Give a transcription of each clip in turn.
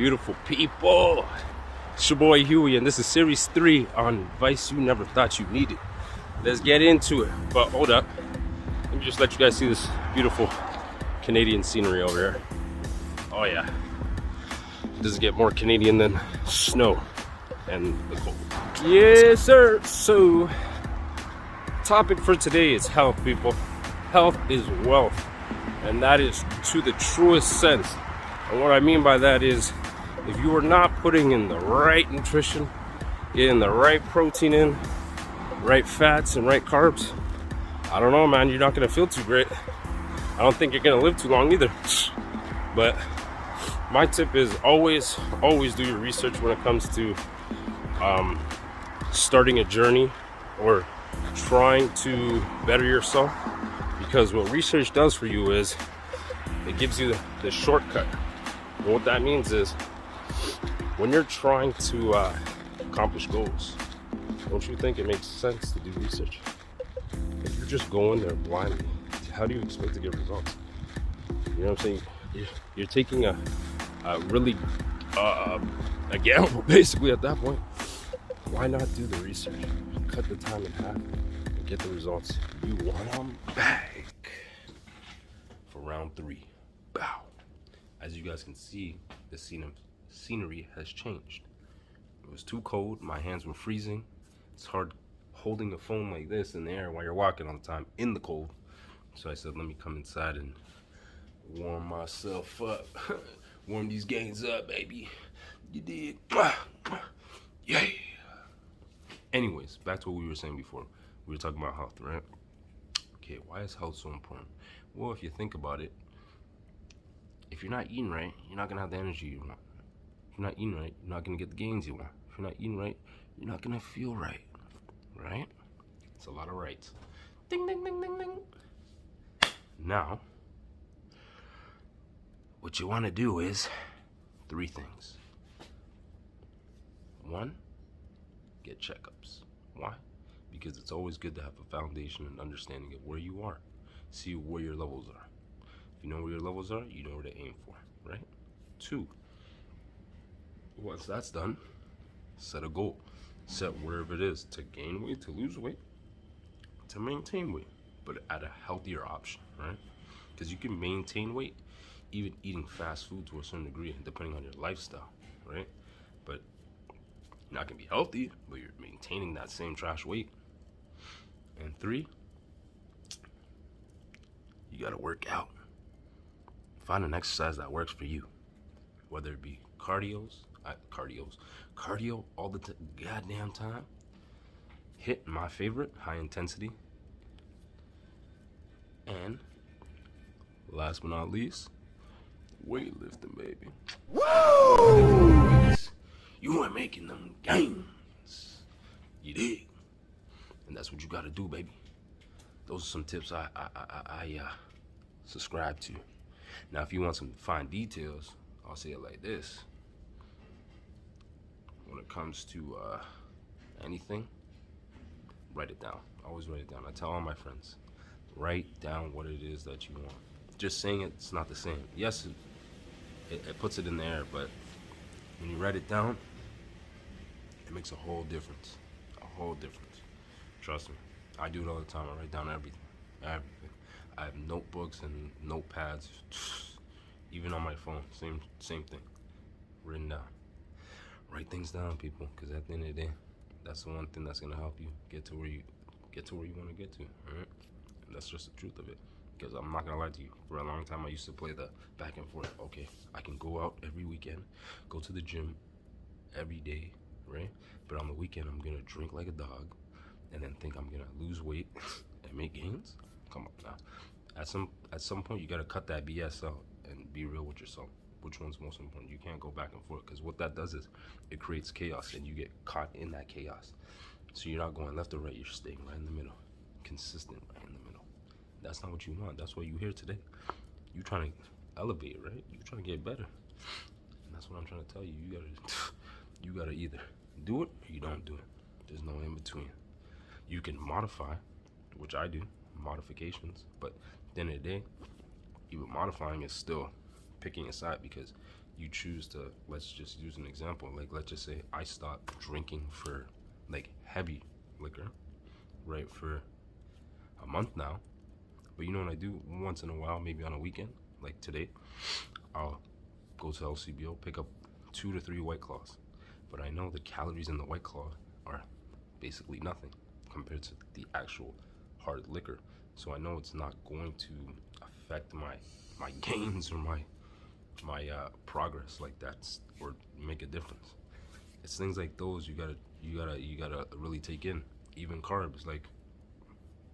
Beautiful people. It's your boy Huey, and this is series 3 on advice you never thought you needed. Let's get into it. But hold up. Let me just let you guys see this beautiful Canadian scenery over here. Oh yeah. Does it get more Canadian than snow and the cold? Yes, sir. So, topic for today is health, people. Health is wealth, and that is to the truest sense. And what I mean by that is, if you are not putting in the right nutrition, getting the right protein in, right fats and right carbs, I don't know, man, you're not gonna feel too great. I don't think you're gonna live too long either. But my tip is always do your research when it comes to starting a journey or trying to better yourself, because what research does for you is it gives you the shortcut. And what that means is, when you're trying to accomplish goals, don't you think it makes sense to do research? If you're just going there blindly, how do you expect to get results? You know what I'm saying? You're taking a really a gamble, basically, at that point. Why not do the research? Cut the time in half and get the results you want. I'm back for round 3. Bow. As you guys can see, the scenery has changed. It was too cold. My hands were freezing. It's hard holding a phone like this in the air while you're walking all the time in the cold. So I said, let me come inside and warm myself up. Warm these gains up, baby. You did. Yeah. Anyways, back to what we were saying before. We were talking about health, right? Okay, why is health so important? Well, if you think about it, if you're not eating right, you're not gonna have the energy you want. If you're not eating right, you're not gonna get the gains you want. If you're not eating right, you're not gonna feel right. Right? It's a lot of rights. Ding, ding, ding, ding, ding. Now, what you wanna do is 3 things. 1, get checkups. Why? Because it's always good to have a foundation and understanding of where you are. See where your levels are. If you know where your levels are, you know where to aim for, right? 2, once that's done, set a goal. Set wherever it is, to gain weight, to lose weight, to maintain weight, but at a healthier option, right? Because you can maintain weight even eating fast food to a certain degree, depending on your lifestyle, right? But you're not gonna be healthy, but you're maintaining that same trash weight. And 3, you gotta work out. Find an exercise that works for you, whether it be cardio all the goddamn time. Hit my favorite, high intensity. And last but not least, weightlifting, baby. Woo! You ain't making them gains. You dig? And that's what you gotta do, baby. Those are some tips I subscribe to. Now, if you want some fine details, I'll say it like this. When it comes to anything, write it down. Always write it down. I tell all my friends, write down what it is that you want. Just saying it's not the same. Yes, it puts it in the air, but when you write it down, it makes a whole difference. A whole difference. Trust me. I do it all the time. I write down everything. Everything. I have notebooks and notepads, even on my phone. Same thing. Written down. Write things down, people, because at the end of the day, that's the one thing that's gonna help you get to where you want to get to. All right? And that's just the truth of it. Because I'm not gonna lie to you, for a long time I used to play the back and forth. Okay, I can go out every weekend, go to the gym every day, right? But on the weekend I'm gonna drink like a dog, and then think I'm gonna lose weight and make gains. Come on now. At some point you gotta cut that BS out and be real with yourself. Which one's most important? You can't go back and forth, because what that does is it creates chaos, and you get caught in that chaos. So you're not going left or right, you're staying right in the middle. Consistent right in the middle. That's not what you want. That's why you're here today. You trying to elevate, right? You trying to get better. And that's what I'm trying to tell you. You gotta either do it or you don't do it. There's no in between. You can modify, which I do, modifications, but at the end of the day, even modifying is still picking a side, because you choose to, let's just use an example, like let's just say I stopped drinking for like heavy liquor, right, for a month now. But you know what I do once in a while, maybe on a weekend, like today, I'll go to LCBO, pick up 2 to 3 White Claws. But I know the calories in the White Claw are basically nothing compared to the actual hard liquor. So I know it's not going to affect my gains or my progress like that, or make a difference. It's things like those you gotta really take in. Even carbs, like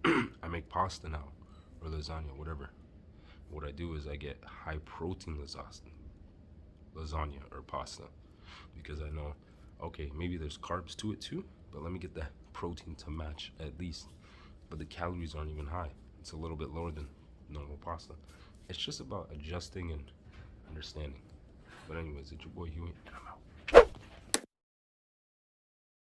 I make pasta now, or lasagna, whatever. What I do is I get high protein lasagna or pasta, because I know, okay, maybe there's carbs to it too, but let me get that protein to match at least. But the calories aren't even high. It's a little bit lower than normal pasta. It's just about adjusting and understanding. But anyways, it's your boy Huey, and I'm out.